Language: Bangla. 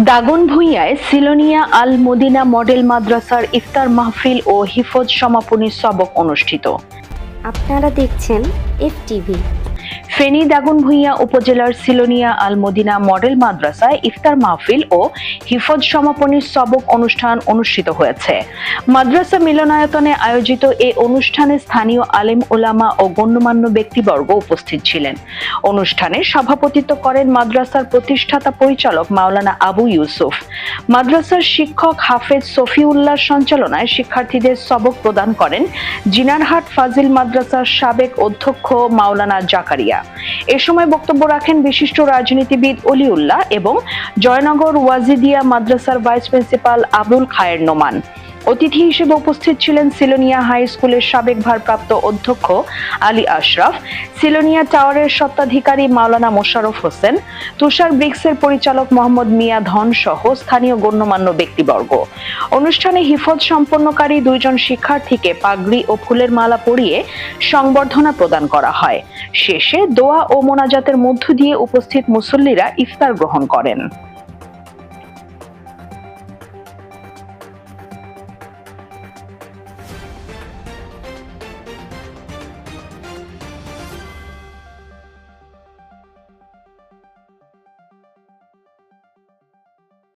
দাগনভূঞায় সিলোনিয়া আল মদিনা মডেল মাদ্রাসার ইফতার মাহফিল ও হিফজ সমাপনী সবক অনুষ্ঠিত। আপনারা দেখছেন এফটিভি। ফেনী দাগনভূঞা উপজেলার সিলোনিয়া আল মদিনা মডেল মাদ্রাসায় ইফতার মাহফিল ও হিফজ সমাপনী সবক অনুষ্ঠান অনুষ্ঠিত হয়েছে। মাদ্রাসা মিলনায়তনে আয়োজিত এ অনুষ্ঠানে স্থানীয় আলেম ওলামা ও গণ্যমান্য ব্যক্তিবর্গ উপস্থিত ছিলেন। অনুষ্ঠানে সভাপতিত্ব করেন মাদ্রাসার প্রতিষ্ঠাতা পরিচালক মাওলানা আবু ইউসুফ। মাদ্রাসার শিক্ষক হাফেজ সফিউল্লাহর সঞ্চালনায় শিক্ষার্থীদের সবক প্রদান করেন জিনারহাট ফাজিল মাদ্রাসার সাবেক অধ্যক্ষ মাওলানা জাকারিয়া। এ সময় বক্তব্য রাখেন বিশিষ্ট রাজনীতিবিদ অলিউল্লাহ এবং জয়নগর ওয়াজিদিয়া মাদ্রাসার ভাইস প্রিন্সিপাল আবুল খায়ের নোমান। অতিথি হিসেবে উপস্থিত ছিলেন সিলোনিয়া হাই স্কুলের সাবেক ভারপ্রাপ্ত অধ্যক্ষ আলী আশরাফ, সিলোনিয়া টাওয়ারের স্বত্বাধিকারী মাওলানা মোশাররফ হোসেন, তুষার ব্রিক্সের পরিচালক মোহাম্মদ মিয়া ধন সহ স্থানীয় গণ্যমান্য ব্যক্তিবর্গ। অনুষ্ঠানে হিফজ সম্পন্নকারী 2 জন শিক্ষার্থীকে পাগড়ি ও ফুলের মালা পরিয়ে সংবর্ধনা প্রদান করা হয়। শেষে দোয়া ও মোনাজাতের মধ্য দিয়ে উপস্থিত মুসল্লিরা ইফতার গ্রহণ করেন।